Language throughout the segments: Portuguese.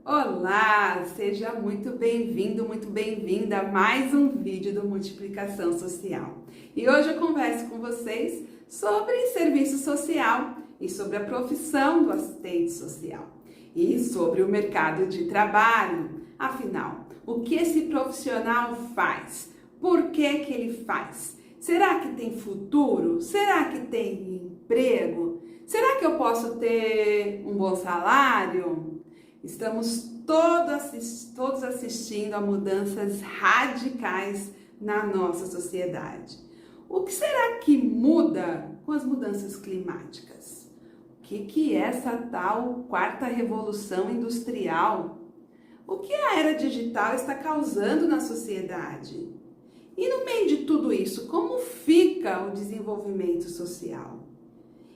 Olá, seja muito bem-vindo, muito bem-vinda a mais um vídeo do Multiplicação Social. E hoje eu converso com vocês sobre serviço social e sobre a profissão do assistente social e sobre o mercado de trabalho. Afinal, o que esse profissional faz? Por que ele faz? Será que tem futuro? Será que tem emprego? Será que eu posso ter um bom salário? Estamos todos assistindo a mudanças radicais na nossa sociedade. O que será que muda com as mudanças climáticas? O que é essa tal quarta revolução industrial? O que a era digital está causando na sociedade? E no meio de tudo isso, como fica o desenvolvimento social?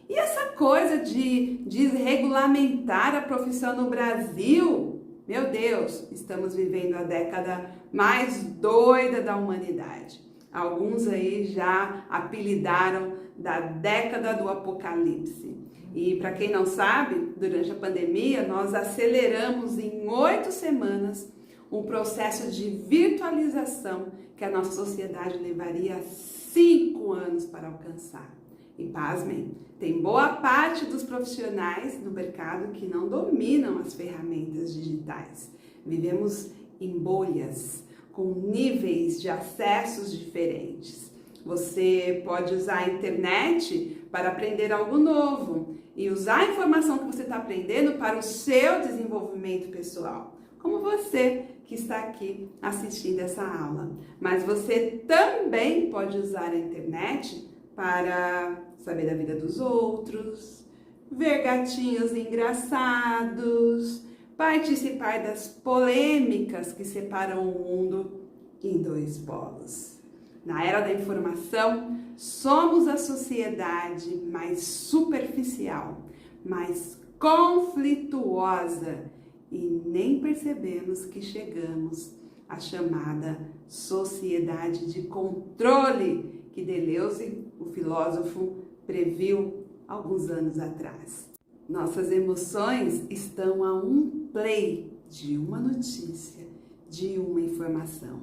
E essa coisa de desregulamentar a profissão no Brasil? Meu Deus, estamos vivendo a década mais doida da humanidade. Alguns aí já apelidaram da década do apocalipse. E para quem não sabe, durante a pandemia nós aceleramos em 8 semanas um processo de virtualização que a nossa sociedade levaria 5 anos para alcançar. E pasmem, tem boa parte dos profissionais no mercado que não dominam as ferramentas digitais. Vivemos em bolhas, com níveis de acessos diferentes. Você pode usar a internet para aprender algo novo e usar a informação que você está aprendendo para o seu desenvolvimento pessoal, como você que está aqui assistindo essa aula. Mas você também pode usar a internet para saber da vida dos outros, ver gatinhos engraçados, participar das polêmicas que separam o mundo em 2 polos. Na era da informação, somos a sociedade mais superficial, mais conflituosa e nem percebemos que chegamos à chamada sociedade de controle que Deleuze, o filósofo, previu alguns anos atrás. Nossas emoções estão a um play de uma notícia, de uma informação.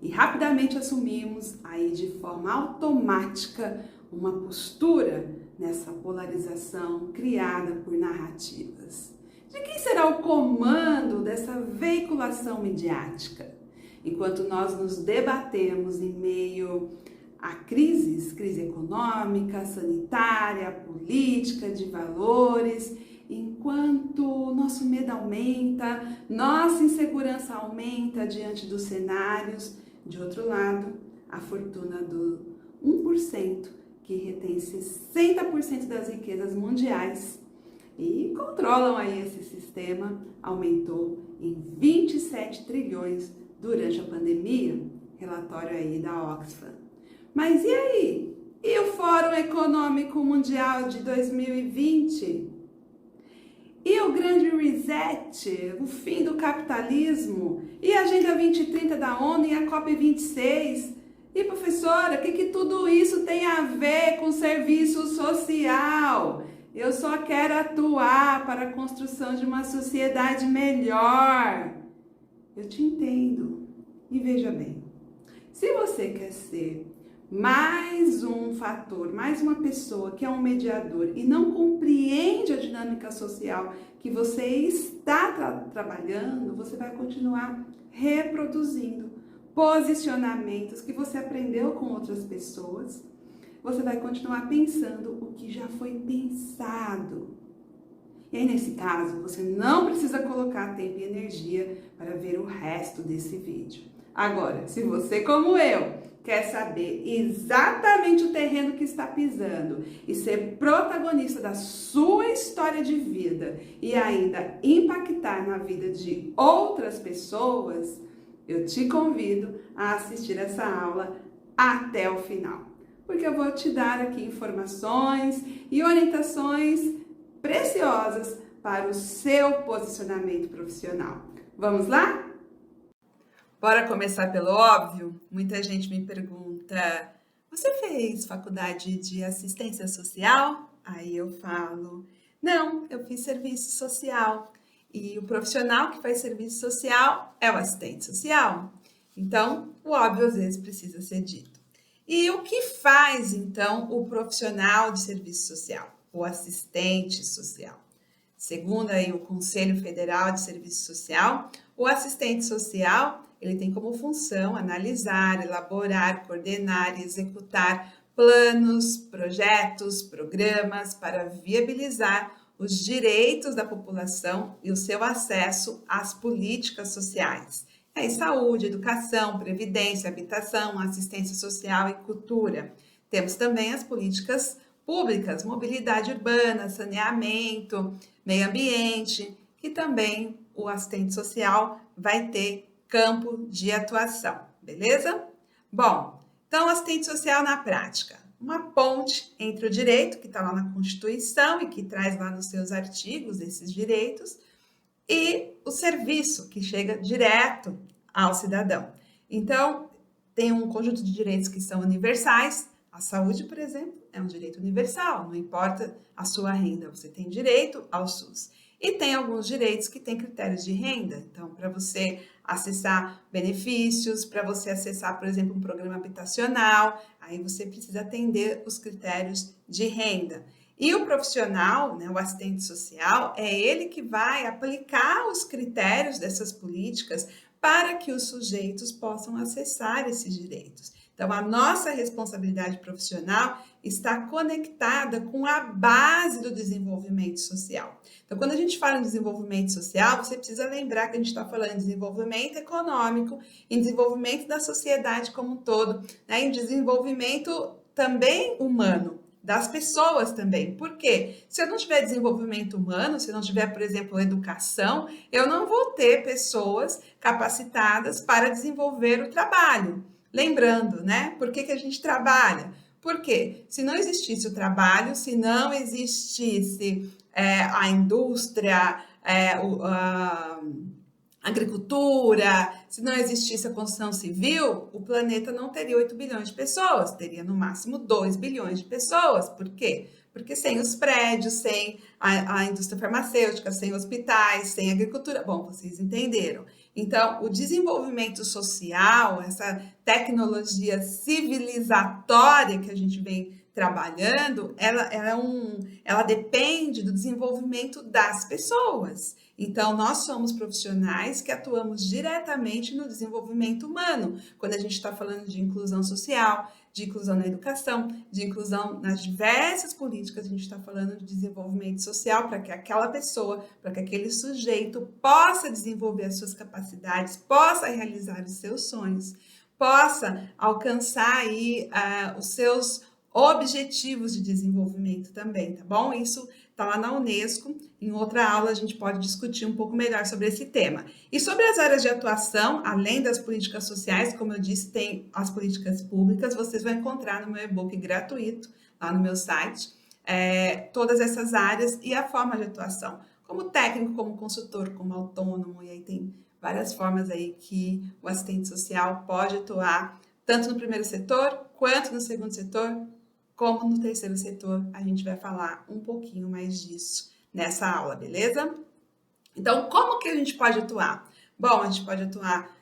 E rapidamente assumimos aí de forma automática uma postura nessa polarização criada por narrativas. De quem será o comando dessa veiculação midiática? Enquanto nós nos debatemos em meio a crise econômica, sanitária, política, de valores, enquanto nosso medo aumenta, nossa insegurança aumenta diante dos cenários, de outro lado, a fortuna do 1% que retém 60% das riquezas mundiais e controlam aí esse sistema, aumentou em 27 trilhões durante a pandemia, relatório aí da Oxfam. Mas e aí? E o Fórum Econômico Mundial de 2020? E o Grande Reset, o fim do capitalismo? E a Agenda 2030 da ONU e a COP26? E professora, o que tudo isso tem a ver com serviço social? Eu só quero atuar para a construção de uma sociedade melhor. Eu te entendo. E veja bem, se você quer ser mais um fator, mais uma pessoa que é um mediador e não compreende a dinâmica social que você está trabalhando, você vai continuar reproduzindo posicionamentos que você aprendeu com outras pessoas. Você vai continuar pensando o que já foi pensado. E aí, nesse caso, você não precisa colocar tempo e energia para ver o resto desse vídeo. Agora, se você, como eu, quer saber exatamente o terreno que está pisando e ser protagonista da sua história de vida e ainda impactar na vida de outras pessoas, eu te convido a assistir essa aula até o final, porque eu vou te dar aqui informações e orientações preciosas para o seu posicionamento profissional. Vamos lá? Bora começar pelo óbvio? Muita gente me pergunta: você fez faculdade de assistência social? Aí eu falo: não, eu fiz serviço social. E o profissional que faz serviço social é o assistente social. Então, o óbvio às vezes precisa ser dito. E o que faz, então, o profissional de serviço social, o assistente social? Segundo aí o Conselho Federal de Serviço Social, o assistente social, ele tem como função analisar, elaborar, coordenar e executar planos, projetos, programas para viabilizar os direitos da população e o seu acesso às políticas sociais. Saúde, educação, previdência, habitação, assistência social e cultura. Temos também as políticas públicas, mobilidade urbana, saneamento, meio ambiente, que também o assistente social vai ter campo de atuação, beleza? Bom, então assistente social na prática, uma ponte entre o direito, que está lá na Constituição e que traz lá nos seus artigos esses direitos, e o serviço, que chega direto ao cidadão. Então, tem um conjunto de direitos que são universais. A saúde, por exemplo, é um direito universal, não importa a sua renda, você tem direito ao SUS. E tem alguns direitos que têm critérios de renda. Então, para você acessar benefícios, para você acessar, por exemplo, um programa habitacional, aí você precisa atender os critérios de renda. E o profissional, né, o assistente social, é ele que vai aplicar os critérios dessas políticas para que os sujeitos possam acessar esses direitos. Então, a nossa responsabilidade profissional está conectada com a base do desenvolvimento social. Então, quando a gente fala em desenvolvimento social, você precisa lembrar que a gente está falando em desenvolvimento econômico, em desenvolvimento da sociedade como um todo, né, em desenvolvimento também humano, das pessoas também. Por quê? Se eu não tiver desenvolvimento humano, se eu não tiver, por exemplo, educação, eu não vou ter pessoas capacitadas para desenvolver o trabalho. Lembrando, né? Por que a gente trabalha? Porque se não existisse o trabalho, se não existisse a indústria, a agricultura, se não existisse a construção civil, o planeta não teria 8 bilhões de pessoas, teria no máximo 2 bilhões de pessoas. Por quê? Porque sem os prédios, sem a indústria farmacêutica, sem hospitais, sem agricultura, bom, vocês entenderam. Então, o desenvolvimento social, essa tecnologia civilizatória que a gente vem trabalhando, ela depende do desenvolvimento das pessoas. Então, nós somos profissionais que atuamos diretamente no desenvolvimento humano, quando a gente está falando de inclusão social, de inclusão na educação, de inclusão nas diversas políticas, a gente está falando de desenvolvimento social para que aquela pessoa, para que aquele sujeito possa desenvolver as suas capacidades, possa realizar os seus sonhos, possa alcançar aí os seus objetivos de desenvolvimento também, tá bom? Isso está lá na Unesco. Em outra aula a gente pode discutir um pouco melhor sobre esse tema. E sobre as áreas de atuação, além das políticas sociais, como eu disse, tem as políticas públicas, vocês vão encontrar no meu e-book gratuito, lá no meu site, todas essas áreas e a forma de atuação. Como técnico, como consultor, como autônomo, e aí tem várias formas aí que o assistente social pode atuar, tanto no primeiro setor, quanto no segundo setor, como no terceiro setor. A gente vai falar um pouquinho mais disso nessa aula, beleza? Então, como que a gente pode atuar? Bom, a gente pode atuar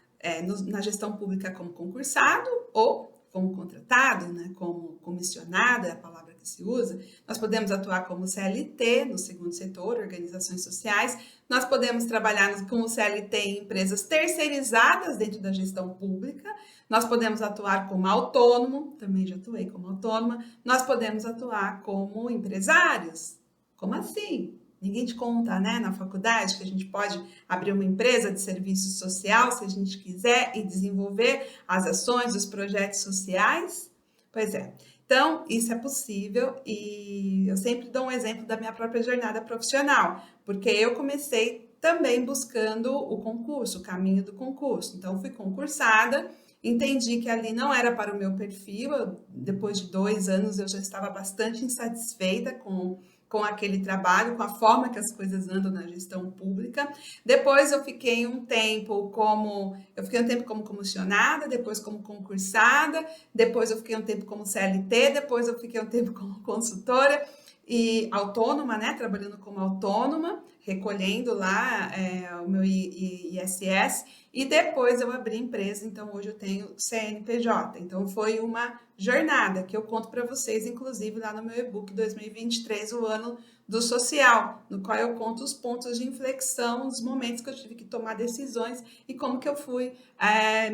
na gestão pública como concursado ou como contratado, né, como comissionado, é a palavra que se usa. Nós podemos atuar como CLT no segundo setor, organizações sociais. Nós podemos trabalhar como CLT em empresas terceirizadas dentro da gestão pública. Nós podemos atuar como autônomo, também já atuei como autônoma. Nós podemos atuar como empresários. Como assim? Ninguém te conta, né, na faculdade, que a gente pode abrir uma empresa de serviço social, se a gente quiser, e desenvolver as ações, os projetos sociais? Pois é. Então, isso é possível e eu sempre dou um exemplo da minha própria jornada profissional, porque eu comecei também buscando o concurso, o caminho do concurso. Então, fui concursada, entendi que ali não era para o meu perfil. Depois de 2 anos, eu já estava bastante insatisfeita com aquele trabalho, com a forma que as coisas andam na gestão pública. Depois eu fiquei um tempo como comissionada, depois como concursada, depois eu fiquei um tempo como CLT, depois eu fiquei um tempo como consultora, e autônoma, né? Trabalhando como autônoma, recolhendo lá o meu ISS, e depois eu abri empresa, então hoje eu tenho CNPJ. Então foi uma jornada que eu conto para vocês, inclusive lá no meu e-book 2023, o ano do social, no qual eu conto os pontos de inflexão, os momentos que eu tive que tomar decisões e como que eu fui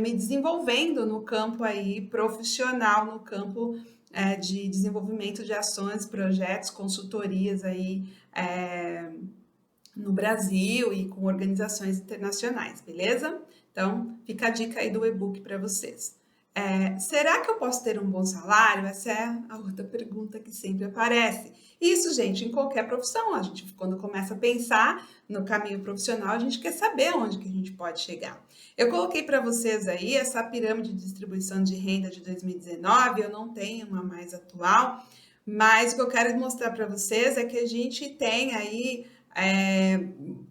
me desenvolvendo no campo aí profissional, no campo de desenvolvimento de ações, projetos, consultorias aí no Brasil e com organizações internacionais, beleza? Então, fica a dica aí do e-book para vocês. Será que eu posso ter um bom salário? Essa é a outra pergunta que sempre aparece. Isso, gente, em qualquer profissão. A gente, quando começa a pensar no caminho profissional, a gente quer saber onde que a gente pode chegar. Eu coloquei para vocês aí essa pirâmide de distribuição de renda de 2019, eu não tenho uma mais atual, mas o que eu quero mostrar para vocês é que a gente tem aí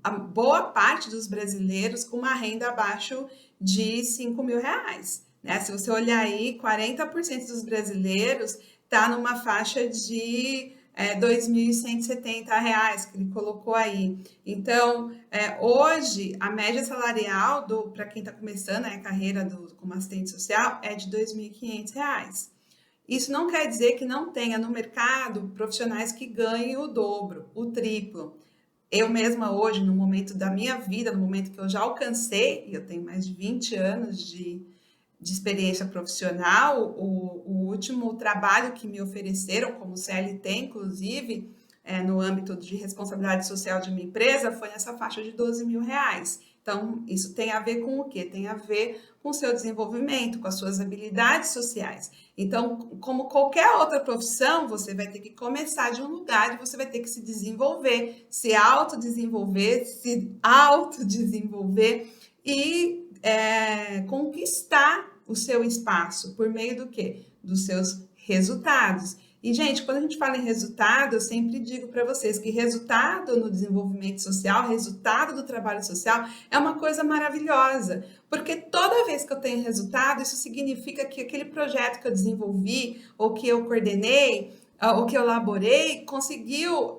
a boa parte dos brasileiros com uma renda abaixo de R$ 5.000. Né? Se você olhar aí, 40% dos brasileiros está numa faixa de R$ 2.170 que ele colocou aí. Então, hoje, a média salarial para quem está começando a carreira como assistente social é de R$ 2.500. Isso não quer dizer que não tenha no mercado profissionais que ganhem o dobro, o triplo. Eu mesma hoje, no momento da minha vida, no momento que eu já alcancei, e eu tenho mais de 20 anos de experiência profissional, o último trabalho que me ofereceram, como CLT, inclusive, no âmbito de responsabilidade social de uma empresa, foi nessa faixa de R$ 12.000. Então, isso tem a ver com o quê? Tem a ver com o seu desenvolvimento, com as suas habilidades sociais. Então, como qualquer outra profissão, você vai ter que começar de um lugar e você vai ter que se desenvolver, se autodesenvolver e conquistar o seu espaço por meio do quê? Dos seus resultados. E, gente, quando a gente fala em resultado, eu sempre digo para vocês que resultado no desenvolvimento social, resultado do trabalho social é uma coisa maravilhosa, porque toda vez que eu tenho resultado, isso significa que aquele projeto que eu desenvolvi, ou que eu coordenei, ou que eu elaborei, conseguiu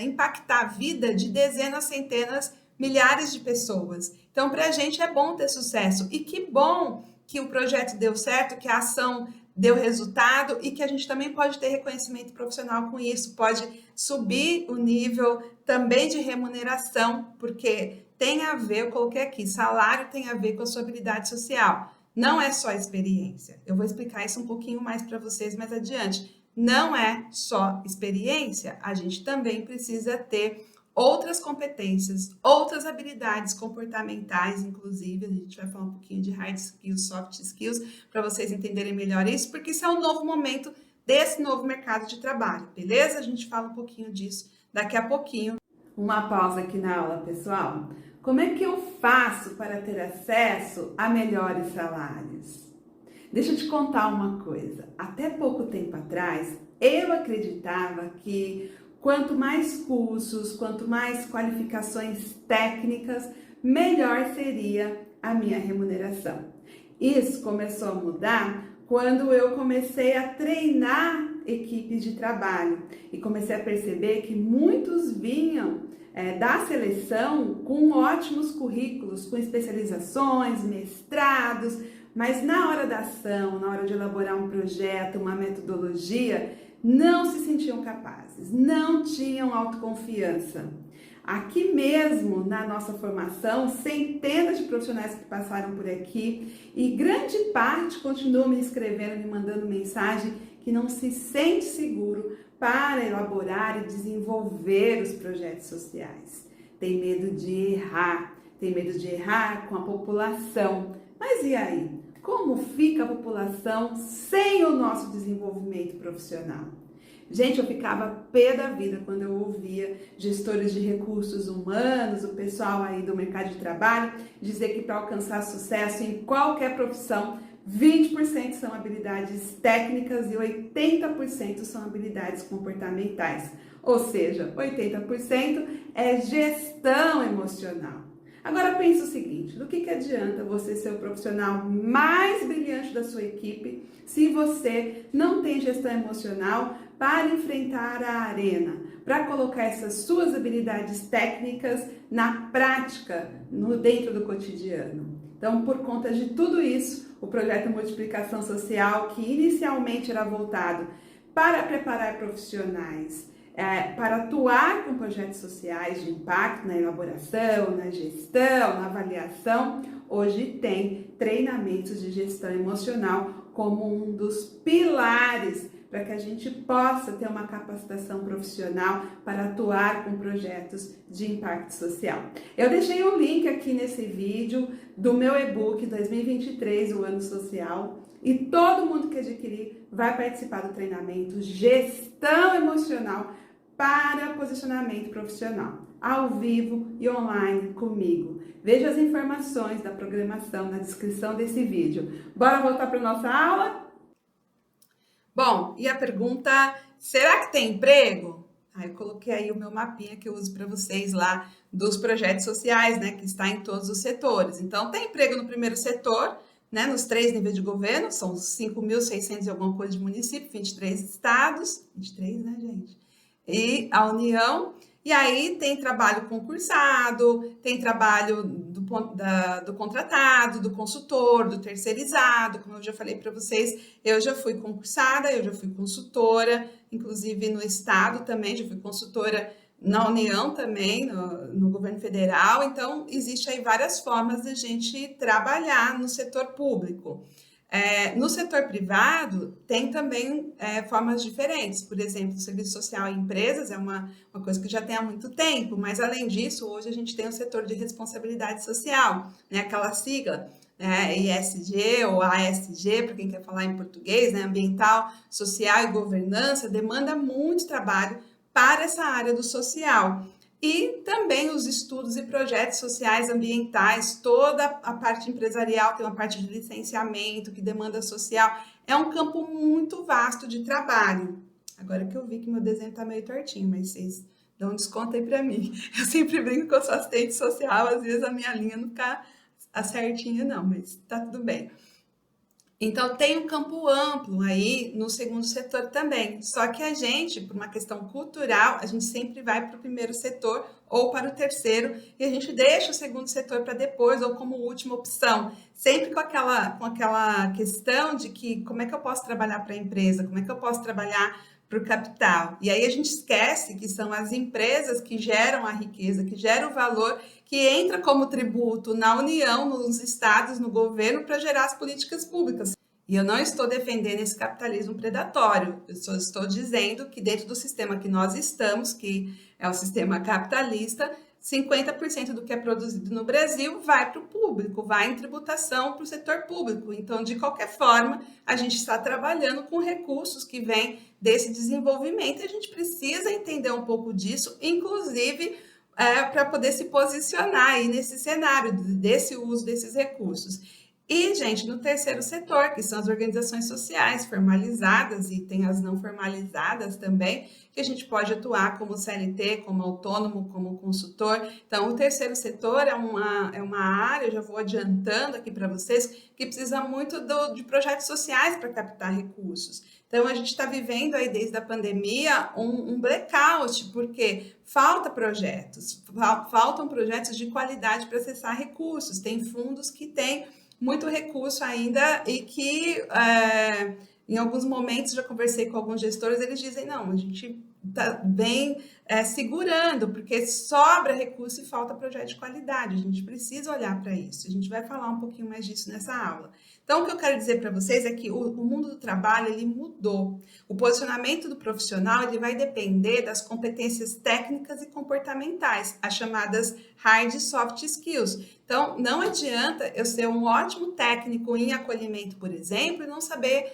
impactar a vida de dezenas, centenas, milhares de pessoas. Então, para a gente é bom ter sucesso. E que bom que o projeto deu certo, que a ação deu resultado e que a gente também pode ter reconhecimento profissional com isso, pode subir o nível também de remuneração, porque tem a ver, eu coloquei aqui, salário tem a ver com a sua habilidade social. Não é só experiência. Eu vou explicar isso um pouquinho mais para vocês mais adiante. Não é só experiência, a gente também precisa ter outras competências, outras habilidades comportamentais, inclusive, a gente vai falar um pouquinho de hard skills, soft skills, para vocês entenderem melhor isso, porque isso é um novo momento desse novo mercado de trabalho, beleza? A gente fala um pouquinho disso daqui a pouquinho. Uma pausa aqui na aula, pessoal. Como é que eu faço para ter acesso a melhores salários? Deixa eu te contar uma coisa. Até pouco tempo atrás, eu acreditava que quanto mais cursos, quanto mais qualificações técnicas, melhor seria a minha remuneração. Isso começou a mudar quando eu comecei a treinar equipes de trabalho e comecei a perceber que muitos vinham da seleção com ótimos currículos, com especializações, mestrados, mas na hora da ação, na hora de elaborar um projeto, uma metodologia, não se sentiam capazes, não tinham autoconfiança. Aqui mesmo, na nossa formação, centenas de profissionais que passaram por aqui e grande parte continuam me escrevendo, me mandando mensagem que não se sente seguro para elaborar e desenvolver os projetos sociais. Tem medo de errar com a população. Mas e aí? Como fica a população sem o nosso desenvolvimento profissional? Gente, eu ficava pé da vida quando eu ouvia gestores de recursos humanos, o pessoal aí do mercado de trabalho, dizer que para alcançar sucesso em qualquer profissão, 20% são habilidades técnicas e 80% são habilidades comportamentais. Ou seja, 80% é gestão emocional. Agora pense o seguinte, do que adianta você ser o profissional mais brilhante da sua equipe se você não tem gestão emocional para enfrentar a arena, para colocar essas suas habilidades técnicas na prática, dentro do cotidiano. Então, por conta de tudo isso, o projeto Multiplicação Social, que inicialmente era voltado para preparar profissionais para atuar com projetos sociais de impacto na elaboração, na gestão, na avaliação, hoje tem treinamentos de gestão emocional como um dos pilares para que a gente possa ter uma capacitação profissional para atuar com projetos de impacto social. Eu deixei um link aqui nesse vídeo do meu e-book 2023, o Ano Social, e todo mundo que adquirir vai participar do treinamento Gestão Emocional para Posicionamento Profissional, ao vivo e online comigo. Veja as informações da programação na descrição desse vídeo. Bora voltar para a nossa aula? Bom, e a pergunta, será que tem emprego? Eu coloquei aí o meu mapinha que eu uso para vocês lá dos projetos sociais, né, que está em todos os setores. Então, tem emprego no primeiro setor, né, nos 3 níveis de governo, são 5.600 e alguma coisa de município, 23 estados, 23, né, gente? E a União, e aí tem trabalho concursado, tem trabalho do contratado, do consultor, do terceirizado, como eu já falei para vocês, eu já fui concursada, eu já fui consultora, inclusive no estado também, já fui consultora na União também, no governo federal, então existe aí várias formas de a gente trabalhar no setor público. No setor privado, tem também formas diferentes. Por exemplo, o serviço social em empresas é uma coisa que já tem há muito tempo, mas além disso, hoje a gente tem o setor de responsabilidade social, né? Aquela sigla, ESG ou ASG, para quem quer falar em português, né? Ambiental, social e governança, demanda muito trabalho para essa área do social. E também os estudos e projetos sociais ambientais, toda a parte empresarial tem uma parte de licenciamento, que demanda social. É um campo muito vasto de trabalho. Agora que eu vi que meu desenho está meio tortinho, mas vocês dão um desconto aí para mim. Eu sempre brinco que eu sou assistente social, às vezes a minha linha não fica certinha não, mas tá tudo bem. Então, tem um campo amplo aí no segundo setor também. Só que a gente, por uma questão cultural, a gente sempre vai para o primeiro setor ou para o terceiro e a gente deixa o segundo setor para depois ou como última opção. Sempre com aquela questão de que como é que eu posso trabalhar para a empresa, como é que eu posso trabalhar para o capital. E aí a gente esquece que são as empresas que geram a riqueza, que geram o valor, que entra como tributo na União, nos estados, no governo, para gerar as políticas públicas. E eu não estou defendendo esse capitalismo predatório, eu só estou dizendo que dentro do sistema que nós estamos, que é o sistema capitalista, 50% do que é produzido no Brasil vai para o público, vai em tributação para o setor público. Então, de qualquer forma, a gente está trabalhando com recursos que vêm desse desenvolvimento e a gente precisa entender um pouco disso, inclusive para poder se posicionar aí nesse cenário desse uso desses recursos. E, gente, no terceiro setor, que são as organizações sociais formalizadas e tem as não formalizadas também, que a gente pode atuar como CLT, como autônomo, como consultor. Então, o terceiro setor é uma área, eu já vou adiantando aqui para vocês, que precisa muito de projetos sociais para captar recursos. Então, a gente está vivendo aí desde a pandemia um blackout, porque faltam projetos de qualidade para acessar recursos. Tem fundos que têm muito recurso ainda e que em alguns momentos já conversei com alguns gestores, eles dizem, não, a gente está bem segurando, porque sobra recurso e falta projeto de qualidade, a gente precisa olhar para isso, a gente vai falar um pouquinho mais disso nessa aula. Então, o que eu quero dizer para vocês é que o mundo do trabalho, ele mudou. O posicionamento do profissional, ele vai depender das competências técnicas e comportamentais, as chamadas hard e soft skills. Então, não adianta eu ser um ótimo técnico em acolhimento, por exemplo, e não saber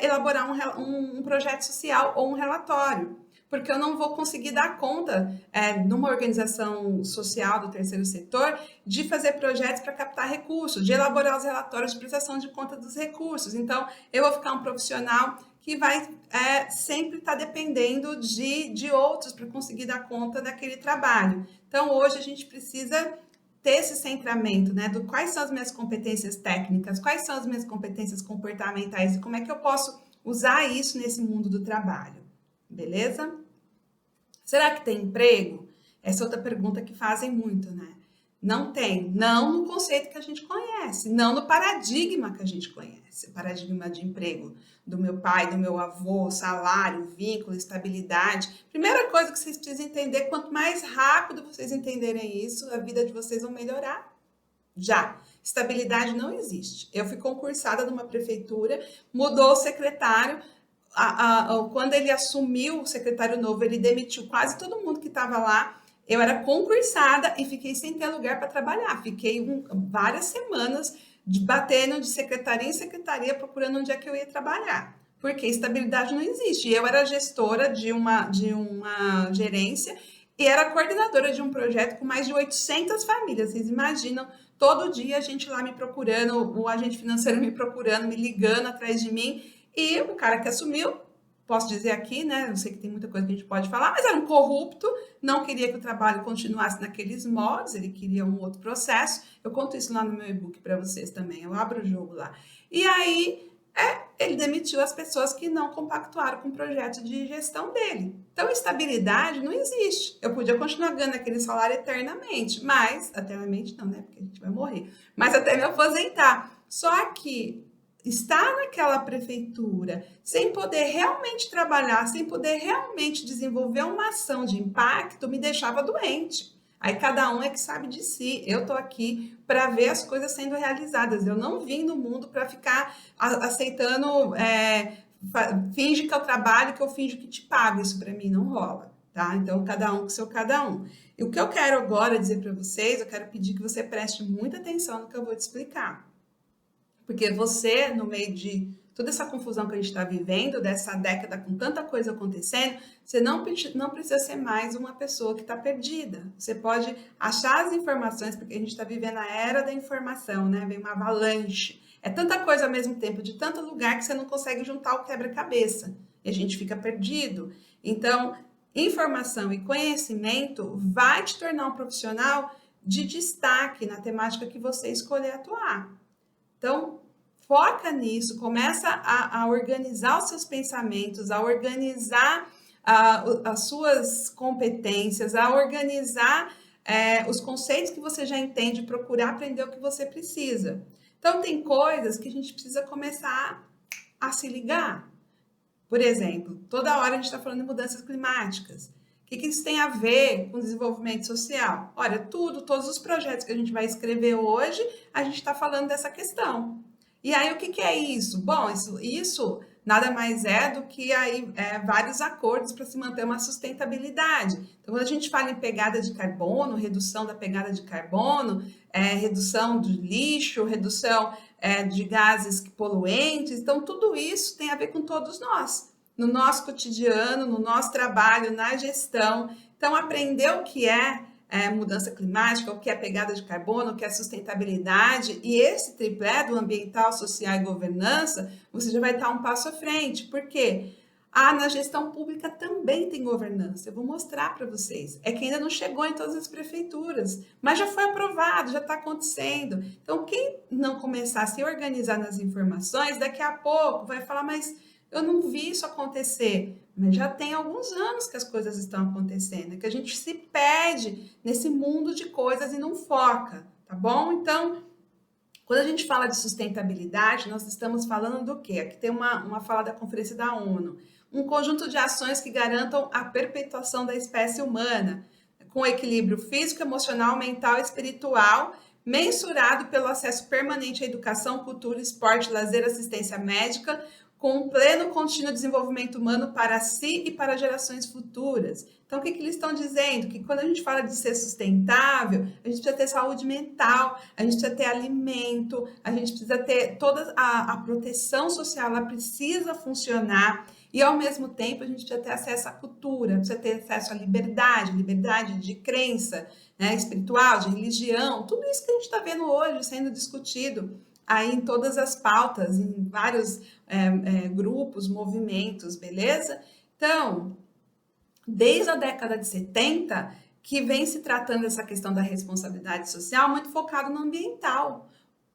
elaborar um projeto social ou um relatório, porque eu não vou conseguir dar conta, numa organização social do terceiro setor, de fazer projetos para captar recursos, de elaborar os relatórios de prestação de conta dos recursos. Então, eu vou ficar um profissional que vai sempre estar dependendo de outros para conseguir dar conta daquele trabalho. Então, hoje a gente precisa ter esse centramento, né, do quais são as minhas competências técnicas, quais são as minhas competências comportamentais e como é que eu posso usar isso nesse mundo do trabalho, beleza? Será que tem emprego? Essa é outra pergunta que fazem muito, né? Não tem. Não no conceito que a gente conhece, não no paradigma que a gente conhece. O paradigma de emprego do meu pai, do meu avô, salário, vínculo, estabilidade. Primeira coisa que vocês precisam entender, quanto mais rápido vocês entenderem isso, a vida de vocês vai melhorar. Já. Estabilidade não existe. Eu fui concursada numa prefeitura, mudou o secretário, quando ele assumiu o secretário novo, ele demitiu quase todo mundo que estava lá. Eu era concursada e fiquei sem ter lugar para trabalhar. Fiquei várias semanas batendo de secretaria em secretaria, procurando onde é que eu ia trabalhar. Porque estabilidade não existe. Eu era gestora de uma gerência e era coordenadora de um projeto com mais de 800 famílias. Vocês imaginam? Todo dia a gente lá me procurando, o agente financeiro me procurando, me ligando atrás de mim. E o cara que assumiu, posso dizer aqui, né? Eu sei que tem muita coisa que a gente pode falar, mas era um corrupto, não queria que o trabalho continuasse naqueles moldes, ele queria um outro processo. Eu conto isso lá no meu e-book para vocês também, eu abro o jogo lá. E aí, ele demitiu as pessoas que não compactuaram com o projeto de gestão dele. Então, estabilidade não existe. Eu podia continuar ganhando aquele salário eternamente, mas, eternamente não, né? Porque a gente vai morrer, mas até me aposentar. Só que estar naquela prefeitura sem poder realmente trabalhar, sem poder realmente desenvolver uma ação de impacto, me deixava doente. Aí cada um é que sabe de si. Eu tô aqui para ver as coisas sendo realizadas. Eu não vim no mundo para ficar aceitando, finge que eu trabalho, que eu finjo que te pago. Isso para mim não rola, tá? Então cada um com seu cada um. E o que eu quero agora dizer para vocês, eu quero pedir que você preste muita atenção no que eu vou te explicar. Porque você, no meio de toda essa confusão que a gente está vivendo, dessa década com tanta coisa acontecendo, você não precisa ser mais uma pessoa que está perdida. Você pode achar as informações, porque a gente está vivendo a era da informação, né? Vem uma avalanche. É tanta coisa ao mesmo tempo, de tanto lugar, que você não consegue juntar o quebra-cabeça. E a gente fica perdido. Então, informação e conhecimento vai te tornar um profissional de destaque na temática que você escolher atuar. Então, foca nisso, começa a organizar os seus pensamentos, a organizar as suas competências, a organizar os conceitos que você já entende, procurar aprender o que você precisa. Então, tem coisas que a gente precisa começar a se ligar. Por exemplo, toda hora a gente está falando de mudanças climáticas. O que isso tem a ver com desenvolvimento social? Olha, todos os projetos que a gente vai escrever hoje, a gente está falando dessa questão. E aí, o que é isso? Bom, isso nada mais é do que vários acordos para se manter uma sustentabilidade. Então, quando a gente fala em pegada de carbono, redução da pegada de carbono, redução do lixo, redução de gases poluentes, então tudo isso tem a ver com todos nós. No nosso cotidiano, no nosso trabalho, na gestão. Então, aprender o que é mudança climática, o que é pegada de carbono, o que é sustentabilidade, e esse tripé do ambiental, social e governança, você já vai estar um passo à frente. Por quê? Na gestão pública também tem governança. Eu vou mostrar para vocês. É que ainda não chegou em todas as prefeituras, mas já foi aprovado, já está acontecendo. Então, quem não começar a se organizar nas informações, daqui a pouco vai falar, mas eu não vi isso acontecer, mas já tem alguns anos que as coisas estão acontecendo, que a gente se perde nesse mundo de coisas e não foca, tá bom? Então, quando a gente fala de sustentabilidade, nós estamos falando do quê? Aqui tem uma fala da Conferência da ONU. Um conjunto de ações que garantam a perpetuação da espécie humana, com equilíbrio físico, emocional, mental e espiritual, mensurado pelo acesso permanente à educação, cultura, esporte, lazer, assistência médica, com um pleno contínuo desenvolvimento humano para si e para gerações futuras. Então, o que eles estão dizendo? Que quando a gente fala de ser sustentável, a gente precisa ter saúde mental, a gente precisa ter alimento, a gente precisa ter toda a proteção social, ela precisa funcionar, e ao mesmo tempo a gente precisa ter acesso à cultura, precisa ter acesso à liberdade de crença, né, espiritual, de religião, tudo isso que a gente está vendo hoje sendo discutido aí em todas as pautas, em vários grupos, movimentos, beleza? Então, desde a década de 70, que vem se tratando essa questão da responsabilidade social, muito focado no ambiental.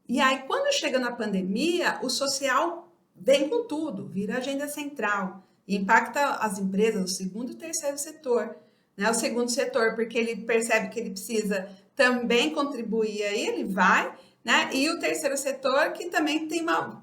E aí, quando chega na pandemia, o social vem com tudo, vira agenda central, e impacta as empresas, o segundo e o terceiro setor. né? O segundo setor, porque ele percebe que ele precisa também contribuir aí, ele vai, né? E o terceiro setor que também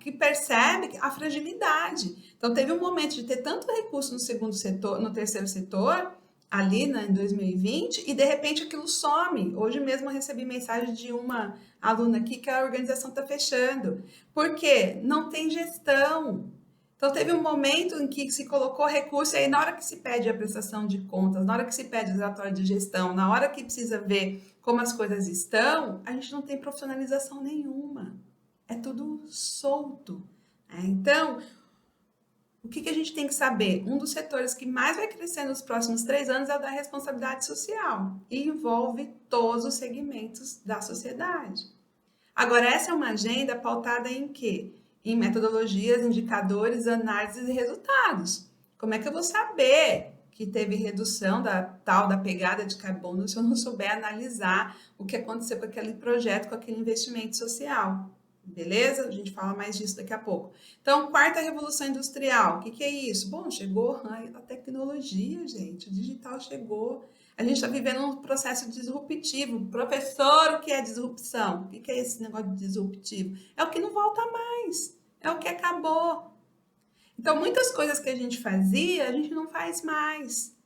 que percebe a fragilidade. Então teve um momento de ter tanto recurso no segundo setor, no terceiro setor, ali né, em 2020, e de repente aquilo some. Hoje mesmo eu recebi mensagem de uma aluna aqui que a organização está fechando. Por quê? Não tem gestão. Então, teve um momento em que se colocou recurso, e aí na hora que se pede a prestação de contas, na hora que se pede o relatório de gestão, na hora que precisa ver como as coisas estão, a gente não tem profissionalização nenhuma. É tudo solto. Então, o que a gente tem que saber? Um dos setores que mais vai crescer nos próximos 3 anos é o da responsabilidade social e envolve todos os segmentos da sociedade. Agora, essa é uma agenda pautada em quê? Em metodologias, indicadores, análises e resultados. Como é que eu vou saber que teve redução da tal da pegada de carbono se eu não souber analisar o que aconteceu com aquele projeto, com aquele investimento social? Beleza? A gente fala mais disso daqui a pouco. Então, quarta revolução industrial, o que é isso? Bom, chegou a tecnologia, gente, o digital chegou. A gente está vivendo um processo disruptivo. Professor, o que é disrupção? O que é esse negócio de disruptivo? É o que não volta mais, é o que acabou. Então, muitas coisas que a gente fazia, a gente não faz mais.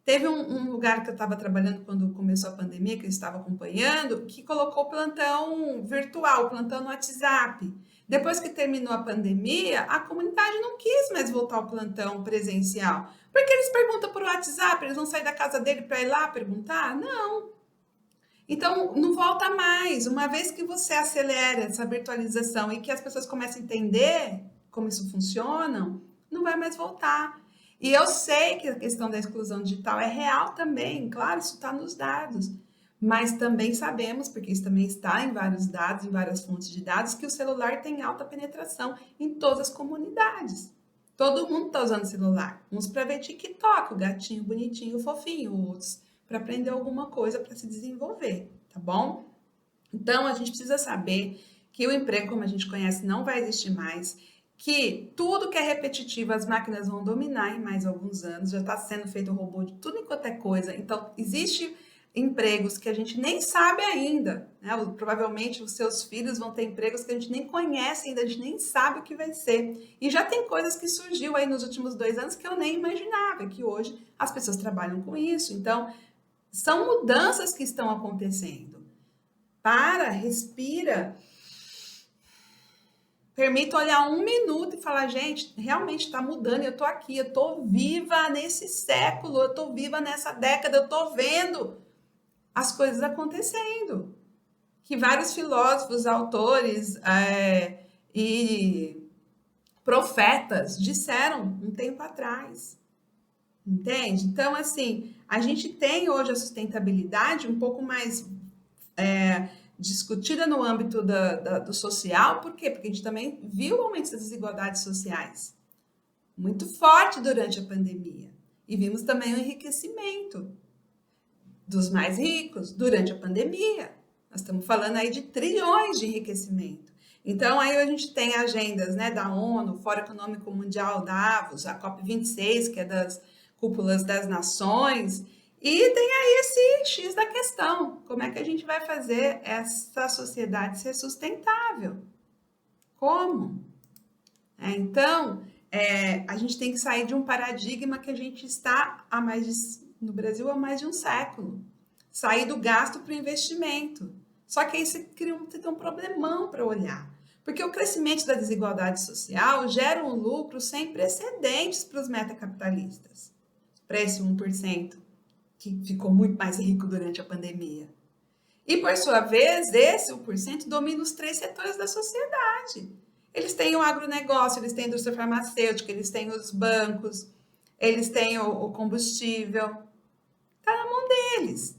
Teve um lugar que eu estava trabalhando quando começou a pandemia, que eu estava acompanhando, que colocou plantão virtual, plantão no WhatsApp. Depois que terminou a pandemia, a comunidade não quis mais voltar ao plantão presencial. Porque eles perguntam por WhatsApp, eles vão sair da casa dele para ir lá perguntar? Não. Então, não volta mais. Uma vez que você acelera essa virtualização e que as pessoas começam a entender como isso funciona, não vai mais voltar. E eu sei que a questão da exclusão digital é real também, claro, isso está nos dados. Mas também sabemos, porque isso também está em vários dados, em várias fontes de dados, que o celular tem alta penetração em todas as comunidades. Todo mundo está usando celular. Uns para ver TikTok, o gatinho bonitinho, fofinho, outros para aprender alguma coisa para se desenvolver, tá bom? Então a gente precisa saber que o emprego como a gente conhece não vai existir mais, que tudo que é repetitivo as máquinas vão dominar em mais alguns anos, já está sendo feito robô de tudo enquanto é coisa, então existe empregos que a gente nem sabe ainda, né? Provavelmente os seus filhos vão ter empregos que a gente nem conhece ainda, a gente nem sabe o que vai ser. E já tem coisas que surgiu aí nos últimos 2 anos que eu nem imaginava, que hoje as pessoas trabalham com isso. Então, são mudanças que estão acontecendo. Para, respira, permita olhar 1 minuto e falar, gente, realmente está mudando, eu estou aqui, eu estou viva nesse século, eu estou viva nessa década, eu estou vendo as coisas acontecendo. Que vários filósofos, autores e profetas disseram um tempo atrás. Entende? Então, assim, a gente tem hoje a sustentabilidade um pouco mais discutida no âmbito do social, por quê? Porque a gente também viu o aumento das desigualdades sociais muito forte durante a pandemia. E vimos também o enriquecimento dos mais ricos durante a pandemia. Nós estamos falando aí de trilhões de enriquecimento. Então, aí a gente tem agendas né, da ONU, Fórum Econômico Mundial, Davos, a COP26, que é das cúpulas das nações, e tem aí esse X da questão. Como é que a gente vai fazer essa sociedade ser sustentável? Como? Então, a gente tem que sair de um paradigma que a gente está no Brasil há mais de um século. Sair do gasto para o investimento. Só que aí você tem um problemão para olhar. Porque o crescimento da desigualdade social gera um lucro sem precedentes para os metacapitalistas. Para esse 1% que ficou muito mais rico durante a pandemia. E, por sua vez, esse 1% domina os 3 setores da sociedade. Eles têm o agronegócio, eles têm a indústria farmacêutica, eles têm os bancos, eles têm o combustível. Está na mão deles.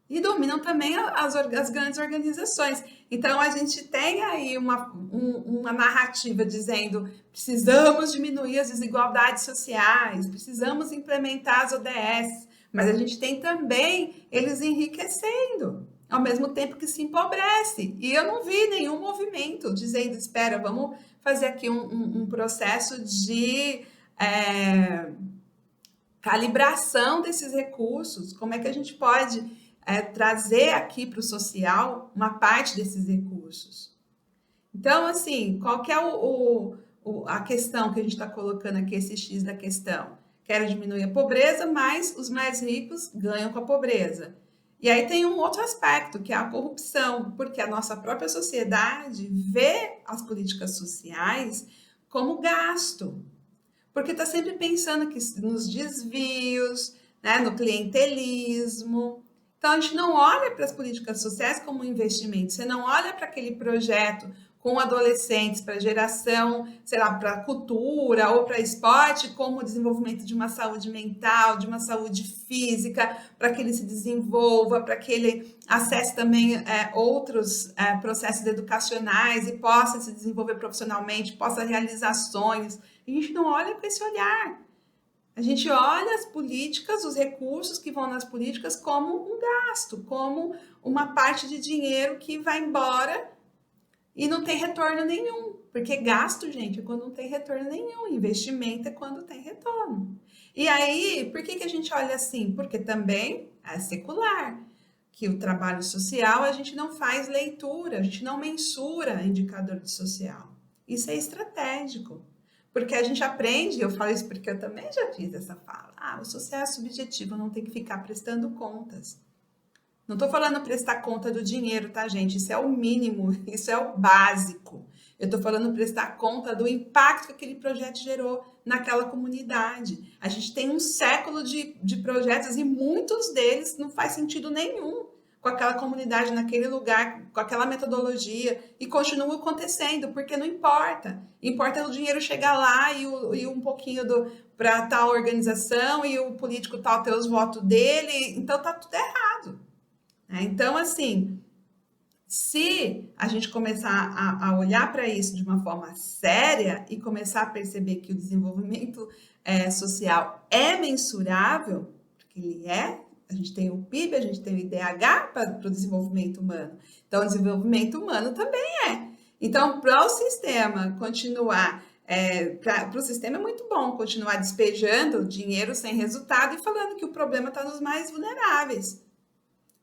E dominam também as grandes organizações. Então, a gente tem aí uma narrativa dizendo precisamos diminuir as desigualdades sociais, precisamos implementar as ODS, mas a gente tem também eles enriquecendo, ao mesmo tempo que se empobrece. E eu não vi nenhum movimento dizendo, espera, vamos fazer aqui um processo de calibração desses recursos, como é que a gente pode trazer aqui para o social uma parte desses recursos. Então, assim, qual que é a questão que a gente está colocando aqui, esse X da questão? Quero diminuir a pobreza, mas os mais ricos ganham com a pobreza. E aí tem um outro aspecto, que é a corrupção, porque a nossa própria sociedade vê as políticas sociais como gasto, porque está sempre pensando que nos desvios, né, no clientelismo. Então, a gente não olha para as políticas sociais como um investimento, você não olha para aquele projeto com adolescentes, para geração, sei lá, para cultura ou para esporte, como o desenvolvimento de uma saúde mental, de uma saúde física, para que ele se desenvolva, para que ele acesse também outros processos educacionais e possa se desenvolver profissionalmente, possa realizar sonhos. A gente não olha com esse olhar. A gente olha as políticas, os recursos que vão nas políticas como um gasto, como uma parte de dinheiro que vai embora e não tem retorno nenhum. Porque gasto, gente, é quando não tem retorno nenhum. Investimento é quando tem retorno. E aí, por que a gente olha assim? Porque também é secular. Que o trabalho social, a gente não faz leitura, a gente não mensura indicador de social. Isso é estratégico. Porque a gente aprende, eu falo isso porque eu também já fiz essa fala. O social é subjetivo, não tem que ficar prestando contas. Não estou falando prestar conta do dinheiro, tá, gente? Isso é o mínimo, isso é o básico. Eu estou falando prestar conta do impacto que aquele projeto gerou naquela comunidade. A gente tem um século de projetos e muitos deles não faz sentido nenhum com aquela comunidade, naquele lugar, com aquela metodologia, e continua acontecendo, porque não importa. Importa o dinheiro chegar lá e um pouquinho para tal organização e o político tal ter os votos dele, então tá tudo errado. Então, assim, se a gente começar a olhar para isso de uma forma séria e começar a perceber que o desenvolvimento social é mensurável, porque ele é, a gente tem o PIB, a gente tem o IDH para o desenvolvimento humano. Então, o desenvolvimento humano também é. Então, para o sistema continuar, para o sistema é muito bom continuar despejando dinheiro sem resultado e falando que o problema está nos mais vulneráveis.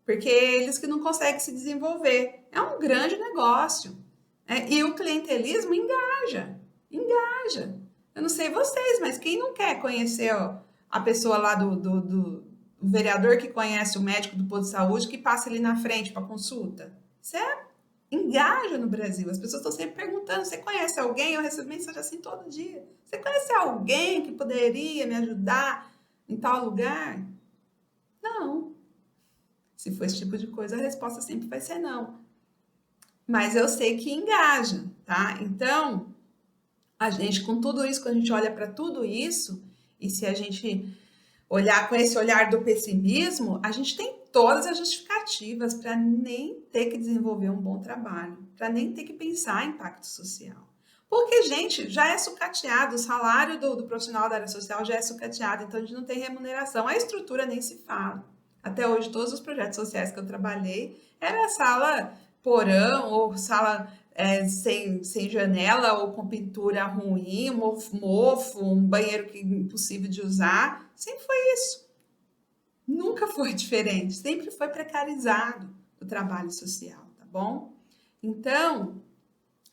Porque eles que não conseguem se desenvolver. É um grande negócio. E o clientelismo engaja. Eu não sei vocês, mas quem não quer conhecer a pessoa lá do vereador que conhece o médico do posto de saúde que passa ali na frente para consulta? Isso engaja no Brasil. As pessoas estão sempre perguntando, você conhece alguém? Eu recebo mensagem assim todo dia. Você conhece alguém que poderia me ajudar em tal lugar? Não. Se for esse tipo de coisa, a resposta sempre vai ser não. Mas eu sei que engaja, tá? Então, a gente, com tudo isso, quando a gente olha para tudo isso, e se a gente olhar com esse olhar do pessimismo, a gente tem todas as justificativas para nem ter que desenvolver um bom trabalho, para nem ter que pensar em impacto social. Porque, gente, já é sucateado, o salário do profissional da área social já é sucateado, então a gente não tem remuneração, a estrutura nem se fala. Até hoje, todos os projetos sociais que eu trabalhei era sala porão ou sala sem janela ou com pintura ruim, mofo, um banheiro impossível de usar. Sempre foi isso. Nunca foi diferente. Sempre foi precarizado o trabalho social, tá bom? Então,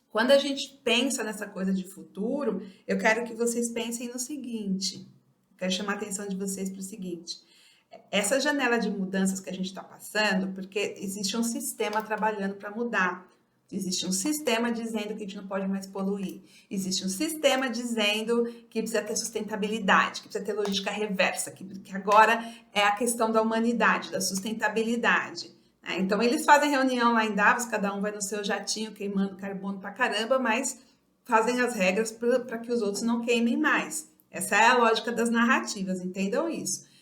quando a gente pensa nessa coisa de futuro, eu quero que vocês pensem no seguinte. Eu quero chamar a atenção de vocês para o seguinte. Essa janela de mudanças que a gente está passando, porque existe um sistema trabalhando para mudar. Existe um sistema dizendo que a gente não pode mais poluir. Existe um sistema dizendo que precisa ter sustentabilidade, que precisa ter logística reversa, que agora é a questão da humanidade, da sustentabilidade. Então, eles fazem reunião lá em Davos, cada um vai no seu jatinho queimando carbono pra caramba, mas fazem as regras para que os outros não queimem mais. Essa é a lógica das narrativas, entendam isso.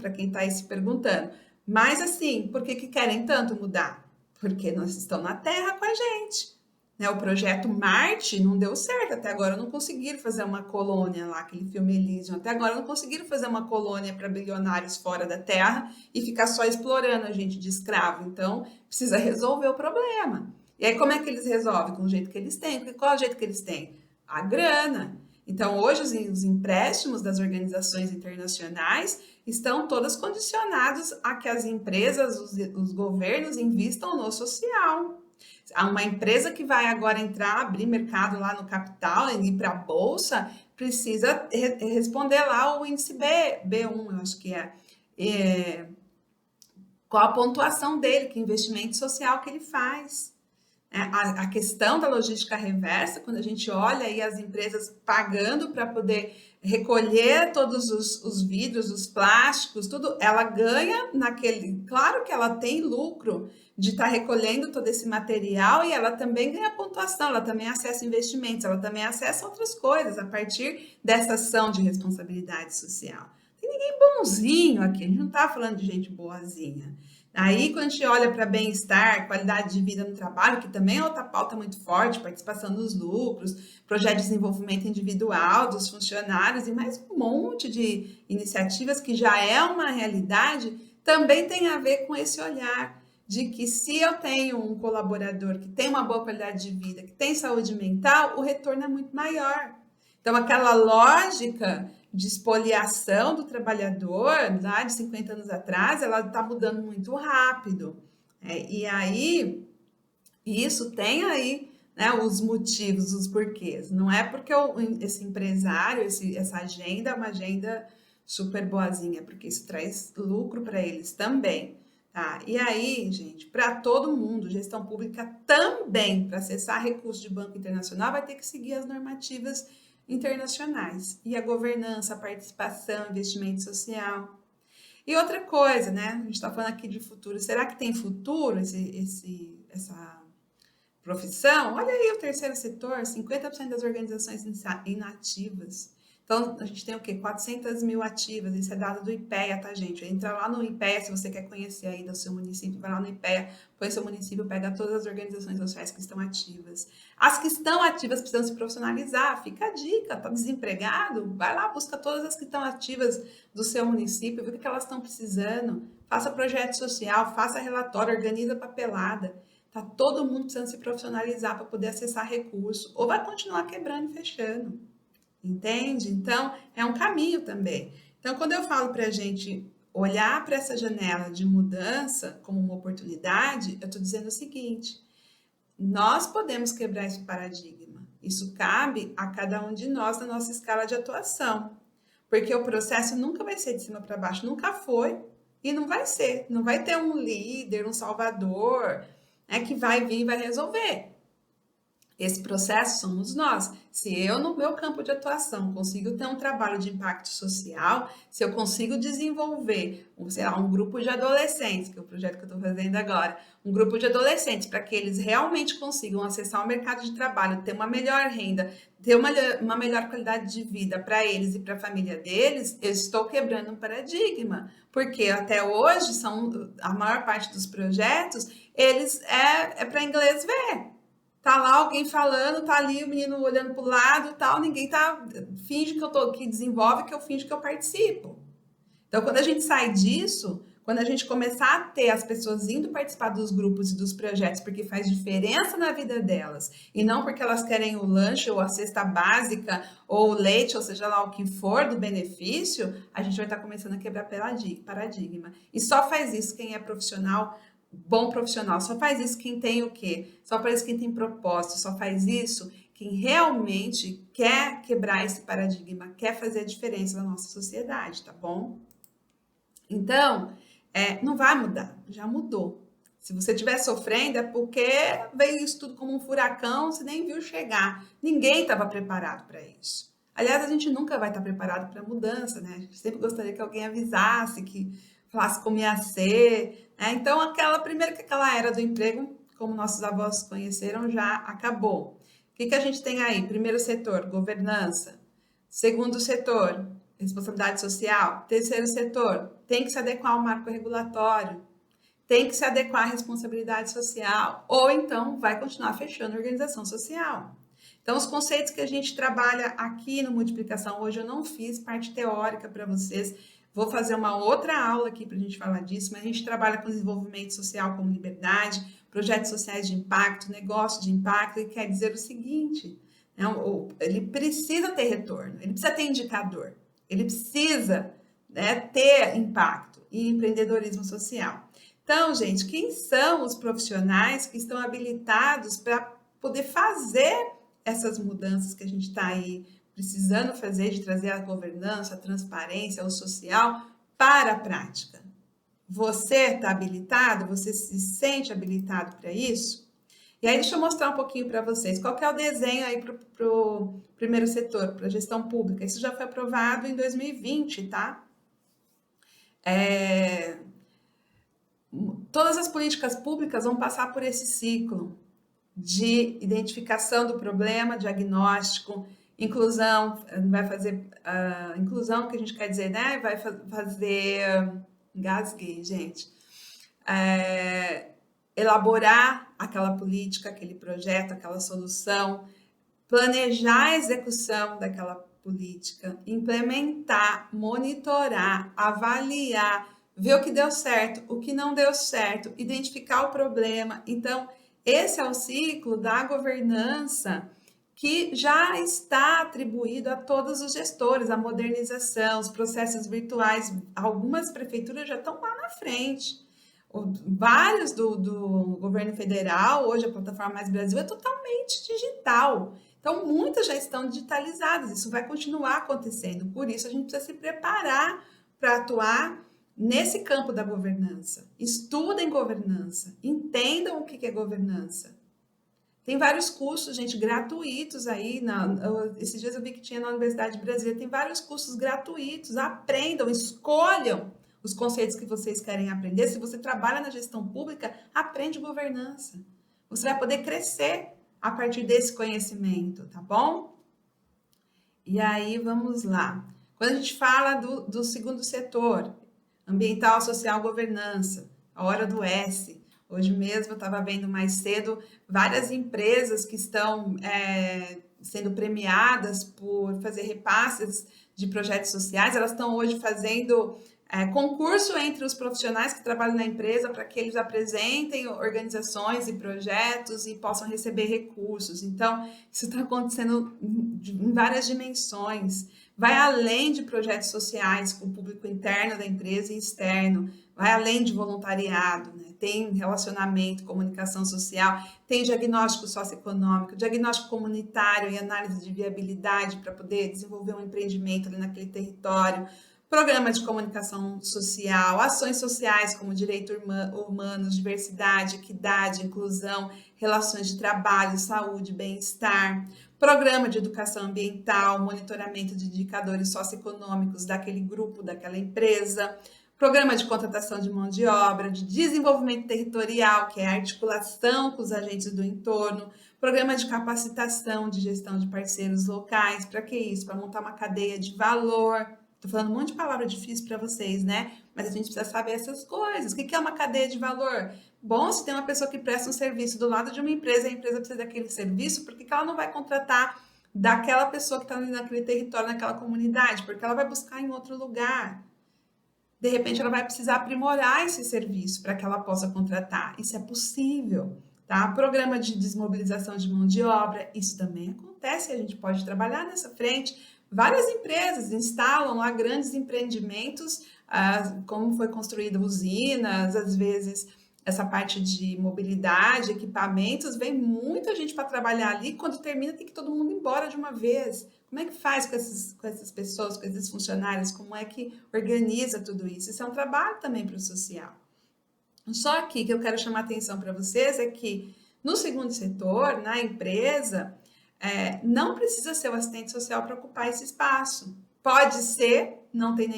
Para quem está aí se perguntando. Mas assim, por que querem tanto mudar? Porque nós estamos na Terra com a gente. O projeto Marte não deu certo, até agora não conseguiram fazer uma colônia lá, aquele filme Elysium, até agora não conseguiram fazer uma colônia para bilionários fora da Terra e ficar só explorando a gente de escravo. Então, precisa resolver o problema. E aí, como é que eles resolvem? Com o jeito que eles têm. Porque qual é o jeito que eles têm? A grana. Então, hoje, os empréstimos das organizações internacionais estão todos condicionados a que as empresas, os governos investam no social. Uma empresa que vai agora abrir mercado lá no capital e ir para a bolsa, precisa responder lá o índice B1, eu acho que qual a pontuação dele, que investimento social que ele faz. A questão da logística reversa, quando a gente olha aí as empresas pagando para poder recolher todos os vidros, os plásticos, tudo, ela ganha naquele. Claro que ela tem lucro de estar recolhendo todo esse material e ela também ganha pontuação, ela também acessa investimentos, ela também acessa outras coisas a partir dessa ação de responsabilidade social. Tem ninguém bonzinho aqui, a gente não está falando de gente boazinha. Aí, quando a gente olha para bem-estar, qualidade de vida no trabalho, que também é outra pauta muito forte, participação nos lucros, projeto de desenvolvimento individual dos funcionários e mais um monte de iniciativas que já é uma realidade, também tem a ver com esse olhar de que se eu tenho um colaborador que tem uma boa qualidade de vida, que tem saúde mental, o retorno é muito maior. Então, aquela lógica de espoliação do trabalhador, lá de 50 anos atrás, ela está mudando muito rápido. E aí, isso tem aí, né, os motivos, os porquês. Não é porque esse empresário, essa agenda é uma agenda super boazinha, porque isso traz lucro para eles também. Tá? E aí, gente, para todo mundo, gestão pública também, para acessar recursos de banco internacional, vai ter que seguir as normativas internacionais. E a governança, a participação, investimento social. E outra coisa, né? A gente está falando aqui de futuro. Será que tem futuro essa profissão? Olha aí o terceiro setor, 50% das organizações inativas. Então, a gente tem o quê? 400 mil ativas, isso é dado do IPEA, tá, gente? Entra lá no IPEA, se você quer conhecer aí do seu município, vai lá no IPEA, põe seu município, pega todas as organizações sociais que estão ativas. As que estão ativas precisam se profissionalizar, fica a dica, tá desempregado? Vai lá, busca todas as que estão ativas do seu município, vê o que elas estão precisando, faça projeto social, faça relatório, organiza papelada. Tá todo mundo precisando se profissionalizar para poder acessar recurso, ou vai continuar quebrando e fechando. Entende? Então, é um caminho também. Então, quando eu falo para a gente olhar para essa janela de mudança como uma oportunidade, eu estou dizendo o seguinte: nós podemos quebrar esse paradigma. Isso cabe a cada um de nós na nossa escala de atuação. Porque o processo nunca vai ser de cima para baixo, nunca foi e não vai ser. Não vai ter um líder, um salvador, que vai vir e vai resolver. Esse processo somos nós. Se eu, no meu campo de atuação, consigo ter um trabalho de impacto social, se eu consigo desenvolver, sei lá, um grupo de adolescentes, que é o projeto que eu estou fazendo agora, um grupo de adolescentes para que eles realmente consigam acessar o mercado de trabalho, ter uma melhor renda, ter uma melhor qualidade de vida para eles e para a família deles, eu estou quebrando um paradigma. Porque até hoje, a maior parte dos projetos, eles é para inglês ver. Tá lá alguém falando, tá ali o menino olhando pro lado e tal, ninguém finge que desenvolve, que eu finge que eu participo. Então, quando a gente sai disso, quando a gente começar a ter as pessoas indo participar dos grupos e dos projetos porque faz diferença na vida delas, e não porque elas querem o lanche ou a cesta básica ou o leite, ou seja lá o que for do benefício, a gente vai estar começando a quebrar paradigma. E só faz isso quem é profissional, bom profissional, só faz isso quem tem o quê? Só faz isso quem tem propósito, só faz isso quem realmente quer quebrar esse paradigma, quer fazer a diferença na nossa sociedade, tá bom? Então, não vai mudar, já mudou. Se você estiver sofrendo é porque veio isso tudo como um furacão, você nem viu chegar. Ninguém estava preparado para isso. Aliás, a gente nunca vai estar preparado para mudança, né? A gente sempre gostaria que alguém avisasse, que falasse como ia ser. Então, aquela era do emprego, como nossos avós conheceram, já acabou. O que a gente tem aí? Primeiro setor, governança. Segundo setor, responsabilidade social. Terceiro setor, tem que se adequar ao marco regulatório. Tem que se adequar à responsabilidade social. Ou então vai continuar fechando a organização social. Então, os conceitos que a gente trabalha aqui no Multiplicação, hoje eu não fiz parte teórica para vocês. Vou fazer uma outra aula aqui para a gente falar disso, mas a gente trabalha com desenvolvimento social como liberdade, projetos sociais de impacto, negócio de impacto, e quer dizer o seguinte: né? Ele precisa ter retorno, ele precisa ter indicador, ele precisa, né, ter impacto e empreendedorismo social. Então, gente, quem são os profissionais que estão habilitados para poder fazer essas mudanças que a gente está aí precisando fazer, de trazer a governança, a transparência, o social para a prática? Você está habilitado? Você se sente habilitado para isso? E aí, deixa eu mostrar um pouquinho para vocês. Qual que é o desenho aí para o primeiro setor, para a gestão pública? Isso já foi aprovado em 2020, tá? Todas as políticas públicas vão passar por esse ciclo de identificação do problema, diagnóstico, inclusão, vai fazer inclusão, que a gente quer dizer, né? Vai fazer, engasguei, gente, elaborar aquela política, aquele projeto, aquela solução, planejar a execução daquela política, implementar, monitorar, avaliar, ver o que deu certo, o que não deu certo, identificar o problema. Então, esse é o ciclo da governança que já está atribuído a todos os gestores, a modernização, os processos virtuais. Algumas prefeituras já estão lá na frente. Vários do governo federal, hoje a plataforma Mais Brasil é totalmente digital. Então, muitas já estão digitalizadas, isso vai continuar acontecendo. Por isso, a gente precisa se preparar para atuar nesse campo da governança. Estudem governança, entendam o que é governança. Tem vários cursos, gente, gratuitos aí. Esses dias eu vi que tinha na Universidade de Brasília. Tem vários cursos gratuitos. Aprendam, escolham os conceitos que vocês querem aprender. Se você trabalha na gestão pública, aprende governança. Você vai poder crescer a partir desse conhecimento, tá bom? E aí, vamos lá. Quando a gente fala do segundo setor, ambiental, social, governança, a hora do S. Hoje mesmo eu estava vendo mais cedo várias empresas que estão sendo premiadas por fazer repasses de projetos sociais. Elas estão hoje fazendo concurso entre os profissionais que trabalham na empresa para que eles apresentem organizações e projetos e possam receber recursos. Então, isso está acontecendo em várias dimensões. Vai além de projetos sociais com o público interno da empresa e externo, vai além de voluntariado, né? Tem relacionamento, comunicação social, tem diagnóstico socioeconômico, diagnóstico comunitário e análise de viabilidade para poder desenvolver um empreendimento ali naquele território, programa de comunicação social, ações sociais como direitos humanos, diversidade, equidade, inclusão, relações de trabalho, saúde, bem-estar, programa de educação ambiental, monitoramento de indicadores socioeconômicos daquele grupo, daquela empresa, programa de contratação de mão de obra, de desenvolvimento territorial, que é a articulação com os agentes do entorno, programa de capacitação de gestão de parceiros locais. Para que isso? Para montar uma cadeia de valor. Estou falando um monte de palavra difícil para vocês, né? Mas a gente precisa saber essas coisas. O que é uma cadeia de valor? Bom, se tem uma pessoa que presta um serviço do lado de uma empresa, a empresa precisa daquele serviço, por que ela não vai contratar daquela pessoa que está ali naquele território, naquela comunidade? Porque ela vai buscar em outro lugar. De repente, ela vai precisar aprimorar esse serviço para que ela possa contratar. Isso é possível, tá? Programa de desmobilização de mão de obra, isso também acontece, a gente pode trabalhar nessa frente. Várias empresas instalam lá grandes empreendimentos, como foi construída usinas, às vezes essa parte de mobilidade, equipamentos, vem muita gente para trabalhar ali, quando termina tem que todo mundo ir embora de uma vez. Como é que faz com essas pessoas, com esses funcionários? Como é que organiza tudo isso? Isso é um trabalho também para o social. Só aqui que eu quero chamar a atenção para vocês é que no segundo setor, na empresa, não precisa ser o assistente social para ocupar esse espaço. Pode ser, não tem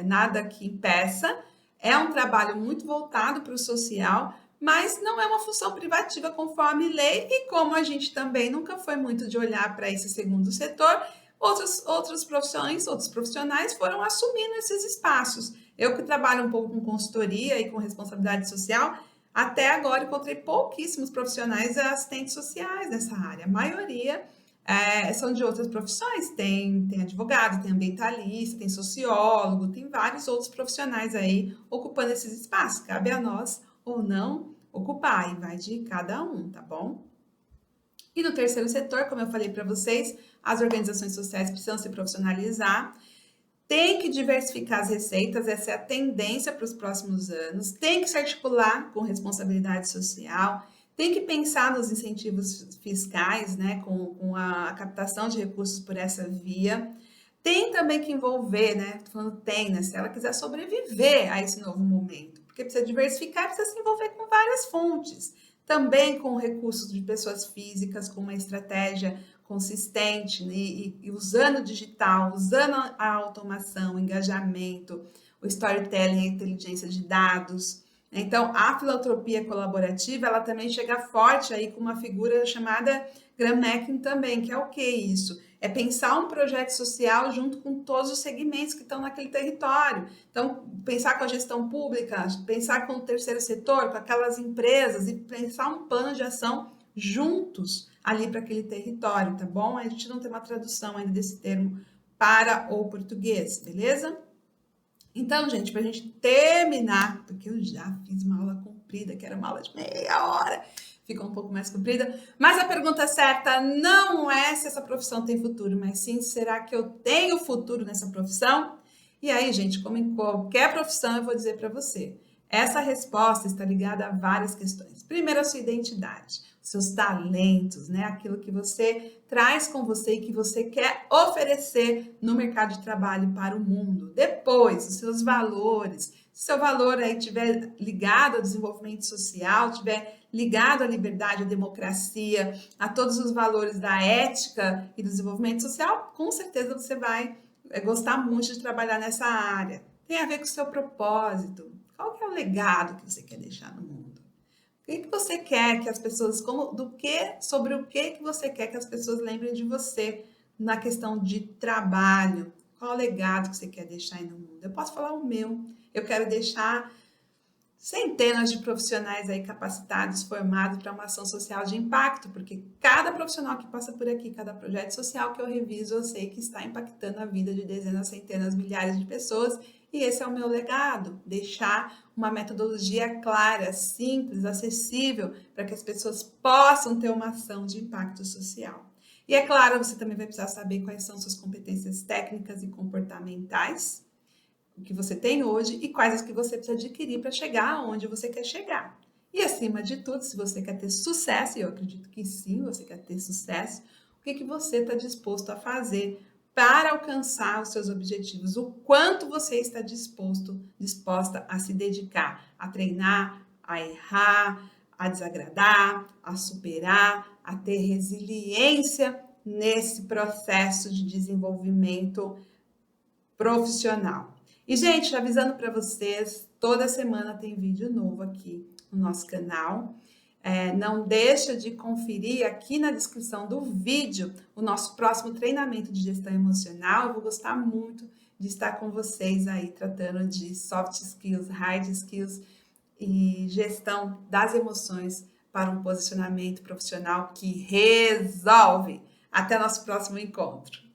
nada que impeça. É um trabalho muito voltado para o social, mas não é uma função privativa conforme lei, e como a gente também nunca foi muito de olhar para esse segundo setor, outros profissionais foram assumindo esses espaços. Eu que trabalho um pouco com consultoria e com responsabilidade social, até agora encontrei pouquíssimos profissionais assistentes sociais nessa área. A maioria são de outras profissões. Tem advogado, tem ambientalista, tem sociólogo, tem vários outros profissionais aí ocupando esses espaços. Cabe a nós ou não ocupar, e vai de cada um, tá bom? E no terceiro setor, como eu falei para vocês, as organizações sociais precisam se profissionalizar, tem que diversificar as receitas, essa é a tendência para os próximos anos, tem que se articular com responsabilidade social, tem que pensar nos incentivos fiscais, né, com a captação de recursos por essa via, tem também que envolver, né, tô falando tem, né, se ela quiser sobreviver a esse novo momento, porque precisa diversificar, precisa se envolver com várias fontes, também com recursos de pessoas físicas, com uma estratégia consistente, né, e usando o digital, usando a automação, o engajamento, o storytelling, a inteligência de dados. Então, a filantropia colaborativa, ela também chega forte aí com uma figura chamada Graham Mackin também, que é o que isso? É pensar um projeto social junto com todos os segmentos que estão naquele território. Então, pensar com a gestão pública, pensar com o terceiro setor, com aquelas empresas e pensar um plano de ação juntos ali para aquele território, tá bom? A gente não tem uma tradução ainda desse termo para o português, beleza? Então, gente, para a gente terminar, porque eu já fiz uma aula comprida, que era uma aula de meia hora, ficou um pouco mais comprida, mas a pergunta certa não é se essa profissão tem futuro, mas sim, será que eu tenho futuro nessa profissão? E aí, gente, como em qualquer profissão, eu vou dizer para você, essa resposta está ligada a várias questões. Primeiro, a sua identidade, seus talentos, né? Aquilo que você traz com você e que você quer oferecer no mercado de trabalho para o mundo. Depois, os seus valores. Se seu valor aí estiver ligado ao desenvolvimento social, estiver ligado à liberdade, à democracia, a todos os valores da ética e do desenvolvimento social, com certeza você vai gostar muito de trabalhar nessa área. Tem a ver com o seu propósito. Qual que é o legado que você quer deixar no mundo? O que você quer que as pessoas, sobre o que você quer que as pessoas lembrem de você na questão de trabalho? Qual o legado que você quer deixar aí no mundo? Eu posso falar o meu. Eu quero deixar centenas de profissionais aí capacitados, formados para uma ação social de impacto, porque cada profissional que passa por aqui, cada projeto social que eu reviso, eu sei que está impactando a vida de dezenas, centenas, milhares de pessoas, e esse é o meu legado, deixar uma metodologia clara, simples, acessível, para que as pessoas possam ter uma ação de impacto social. E é claro, você também vai precisar saber quais são suas competências técnicas e comportamentais, o que você tem hoje e quais as que você precisa adquirir para chegar aonde você quer chegar. E acima de tudo, se você quer ter sucesso, e eu acredito que sim, você quer ter sucesso, o que você está disposto a fazer para alcançar os seus objetivos? O quanto você está disposta a se dedicar, a treinar, a errar, a desagradar, a superar, a ter resiliência nesse processo de desenvolvimento profissional. E, gente, avisando para vocês, toda semana tem vídeo novo aqui no nosso canal. Não deixa de conferir aqui na descrição do vídeo o nosso próximo treinamento de gestão emocional. Eu vou gostar muito de estar com vocês aí tratando de soft skills, hard skills e gestão das emoções para um posicionamento profissional que resolve. Até nosso próximo encontro.